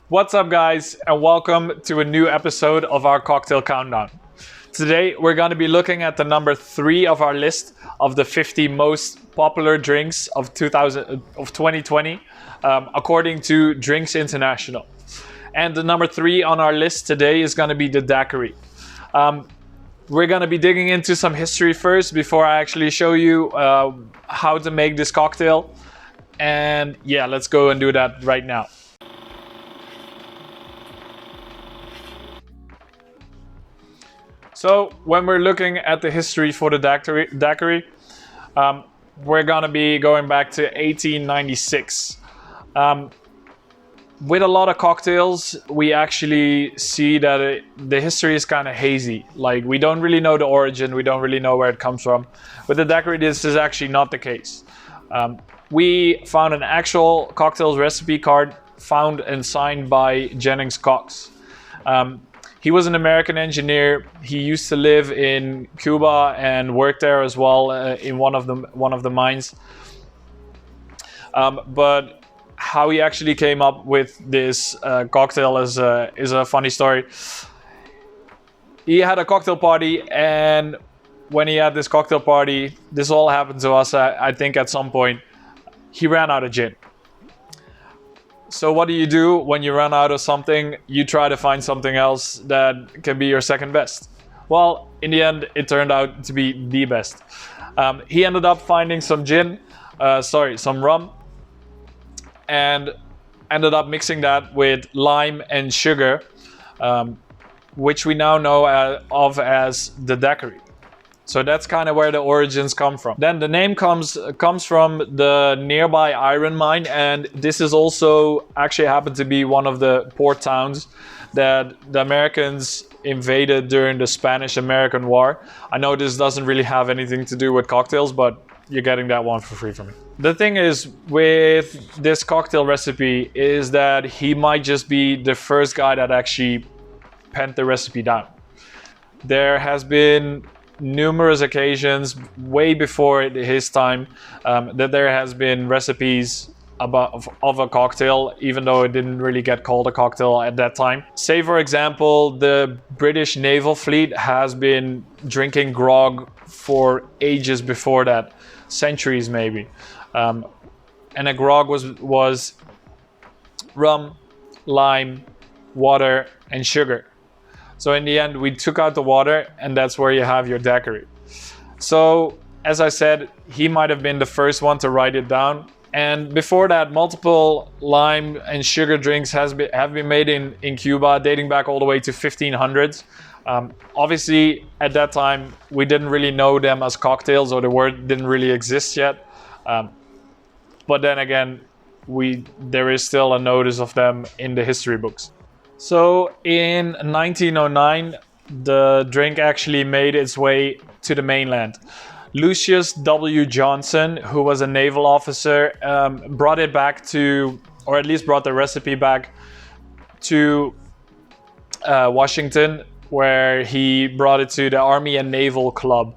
What's up, guys, and welcome to a new episode of our cocktail countdown. Today we're going to be looking at the number 3 of our list of the 50 most popular drinks of 2020 according to Drinks International. And the number 3 on our list today is going to be the Daiquiri. We're going to be digging into some history first before I actually show you how to make this cocktail. And yeah, let's go and do that right now. So when we're looking at the history for the Daiquiri, we're gonna be going back to 1896. With a lot of cocktails, we actually see that the history is kind of hazy. Like, we don't really know the origin, we don't really know where it comes from. With the Daiquiri, this is actually not the case. We found an actual cocktails recipe card found and signed by Jennings Cox. He was an American engineer. He used to live in Cuba and worked there as well in one of the mines. But how he actually came up with this cocktail is a funny story. He had a cocktail party, and when he had this cocktail party, this all happened to us. I think at some point he ran out of gin. So what do when you run out of something? You try to find something else that can be your second best. Well, in the end, it turned out to be the best. He ended up finding some some rum, and ended up mixing that with lime and sugar, which we now know of as the Daiquiri. So that's kind of where the origins come from. Then the name comes from the nearby iron mine, and this is also actually happened to be one of the port towns that the Americans invaded during the Spanish-American War. I know this doesn't really have anything to do with cocktails, but you're getting that one for free from me. The thing is with this cocktail recipe is that he might just be the first guy that actually penned the recipe down. There has been numerous occasions way before his time that there has been recipes of a cocktail, even though it didn't really get called a cocktail at that time. Say, for example, the British naval fleet has been drinking grog for ages before that, centuries maybe, and a grog was rum, lime, water, and sugar. So in the end, we took out the water, and that's where you have your Daiquiri. So, as I said, he might have been the first one to write it down. And before that, multiple lime and sugar drinks have been made in Cuba, dating back all the way to 1500s. Obviously, at that time, we didn't really know them as cocktails, or the word didn't really exist yet. But then again, there is still a notice of them in the history books. So in 1909, the drink actually made its way to the mainland. Lucius W. Johnson, who was a naval officer, brought it back to, or at least brought the recipe back to Washington, where he brought it to the Army and Naval Club.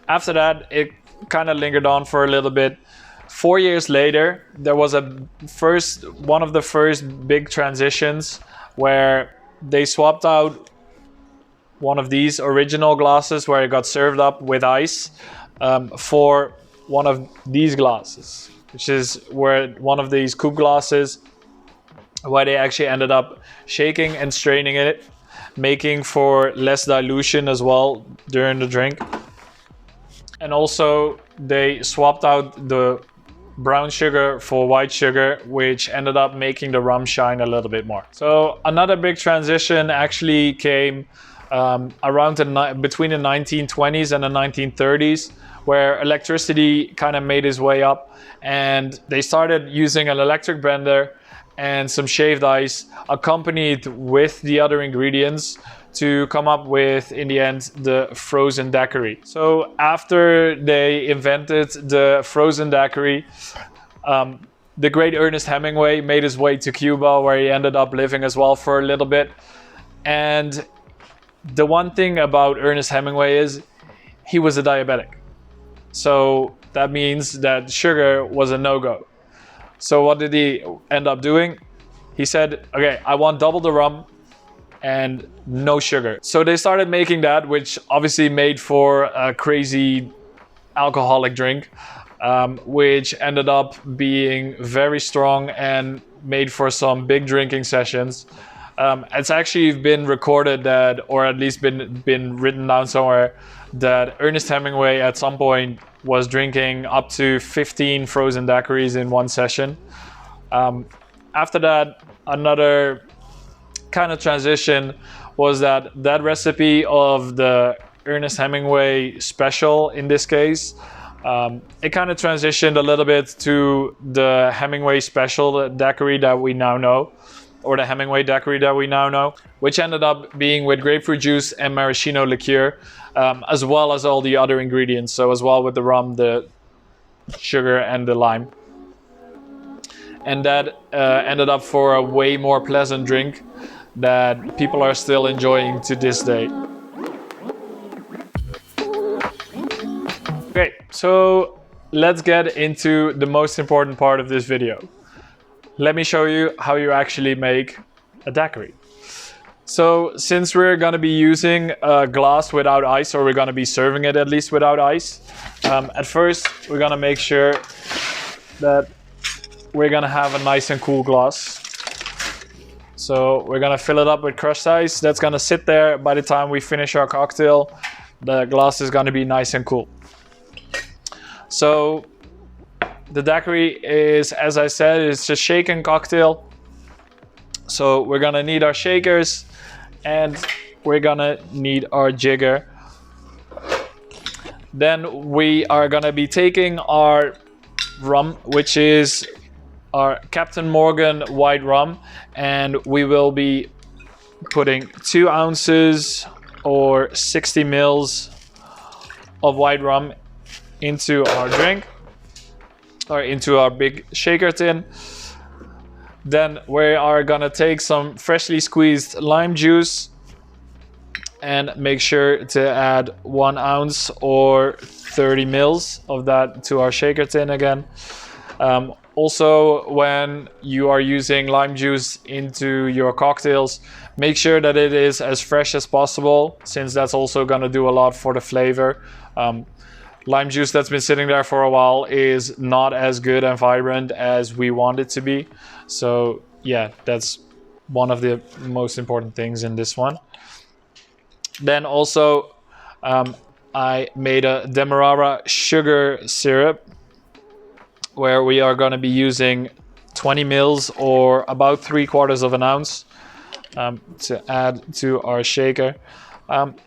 After that, it kind of lingered on for a little bit. 4 years later, there was one of the first big transitions where they swapped out one of these original glasses where it got served up with ice for one of these glasses, which is where one of these coupe glasses, where they actually ended up shaking and straining it, making for less dilution as well during the drink. And also they swapped out the brown sugar for white sugar, which ended up making the rum shine a little bit more. So another big transition actually came between the 1920s and the 1930s, where electricity kind of made its way up, and they started using an electric blender and some shaved ice accompanied with the other ingredients to come up with, in the end, the frozen Daiquiri. So after they invented the frozen Daiquiri, the great Ernest Hemingway made his way to Cuba, where he ended up living as well for a little bit. And the one thing about Ernest Hemingway is he was a diabetic. So that means that sugar was a no-go. So what did he end up doing? he said, okay, I want double the rum and no sugar. So they started making that, which obviously made for a crazy alcoholic drink, which ended up being very strong and made for some big drinking sessions. It's actually been recorded that, or at least been written down somewhere, that Ernest Hemingway at some point was drinking up to 15 frozen daiquiris in one session. After that, another kind of transition was that recipe of the Ernest Hemingway special, in this case, it kind of transitioned a little bit to the Hemingway special daiquiri that we now know, or the Hemingway daiquiri that we now know, which ended up being with grapefruit juice and maraschino liqueur, as well as all the other ingredients. So as well with the rum, the sugar and the lime. And that ended up for a way more pleasant drink that people are still enjoying to this day. Okay, so let's get into the most important part of this video. Let me show you how you actually make a daiquiri. So since we're gonna be using a glass without ice, or we're gonna be serving it at least without ice, at first we're gonna make sure that we're gonna have a nice and cool glass. So we're gonna fill it up with crushed ice. That's gonna sit there. By the time we finish our cocktail, the glass is gonna be nice and cool. So the daiquiri is, as I said, it's a shaken cocktail. So we're gonna need our shakers and we're gonna need our jigger. Then we are gonna be taking our rum, which is our Captain Morgan white rum, and we will be putting 2 ounces or 60 mils of white rum into our drink, or into our big shaker tin. Then we are gonna take some freshly squeezed lime juice and make sure to add 1 ounce or 30 mils of that to our shaker tin again. Also, when you are using lime juice into your cocktails, make sure that it is as fresh as possible, since that's also gonna do a lot for the flavor. Lime juice that's been sitting there for a while is not as good and vibrant as we want it to be. So yeah, that's one of the most important things in this one. Then also, I made a Demerara sugar syrup, where we are going to be using 20 mils or about 3/4 of an ounce to add to our shaker.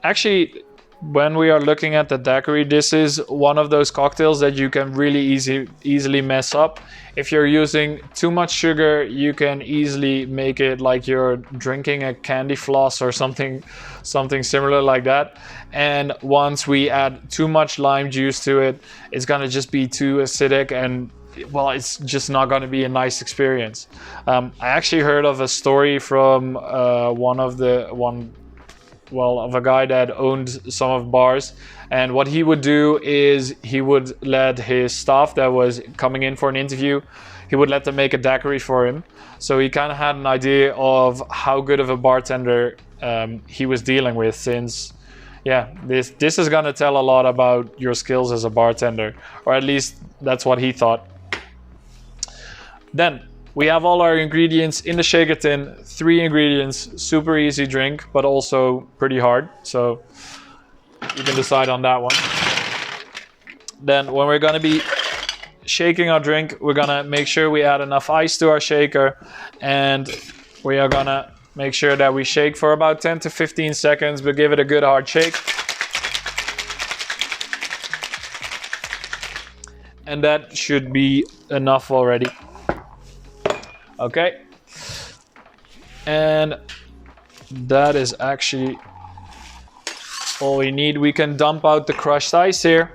Actually, when we are looking at the daiquiri, this is one of those cocktails that you can really easily mess up. If you're using too much sugar, you can easily make it like you're drinking a candy floss or something similar like that. And once we add too much lime juice to it, it's gonna just be too acidic, and well, it's just not going to be a nice experience. I actually heard of a story from of a guy that owned some of bars, and what he would do is he would let his staff that was coming in for an interview, he would let them make a daiquiri for him. So he kind of had an idea of how good of a bartender he was dealing with, since yeah, this is going to tell a lot about your skills as a bartender, or at least that's what he thought. Then we have all our ingredients in the shaker tin. 3 ingredients, super easy drink, but also pretty hard. So you can decide on that one. Then when we're gonna be shaking our drink, we're gonna make sure we add enough ice to our shaker, and we are gonna make sure that we shake for about 10 to 15 seconds, but give it a good hard shake. And that should be enough already. Okay, and that is actually all we need. We can dump out the crushed ice here.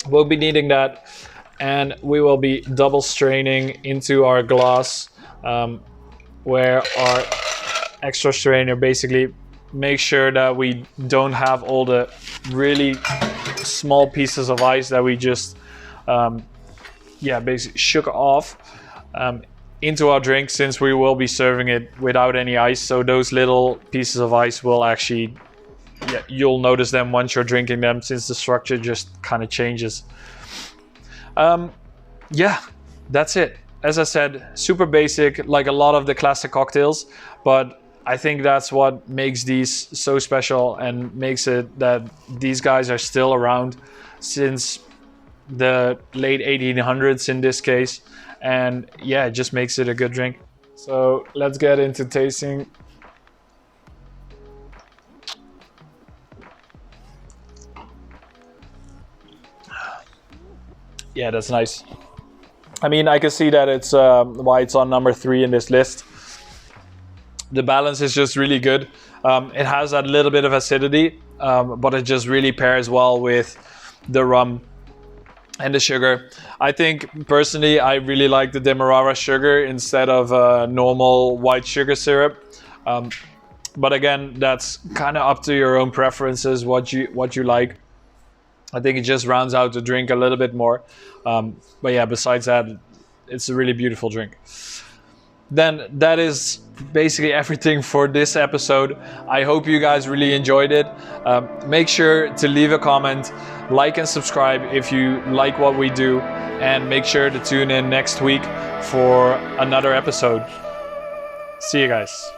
We'll be needing that, and we will be double straining into our glass, where our extra strainer basically makes sure that we don't have all the really small pieces of ice that we just basically shook off. into our drink, since we will be serving it without any ice. So those little pieces of ice will actually, you'll notice them once you're drinking them, since the structure just kind of changes. Yeah, that's it. As I said, super basic, like a lot of the classic cocktails, but I think that's what makes these so special and makes it that these guys are still around since the late 1800s in this case. And yeah, it just makes it a good drink. So let's get into tasting. Yeah, that's nice. I mean, I can see that it's why it's on number 3 in this list. The balance is just really good. It has that little bit of acidity, but it just really pairs well with the rum and the sugar. I think personally, I really like the Demerara sugar instead of normal white sugar syrup. But again, that's kind of up to your own preferences, what you like. I think it just rounds out the drink a little bit more. But yeah, besides that, it's a really beautiful drink. Then that is basically everything for this episode. I hope you guys really enjoyed it. Make sure to leave a comment, like and subscribe if you like what we do, and make sure to tune in next week for another episode. See you guys.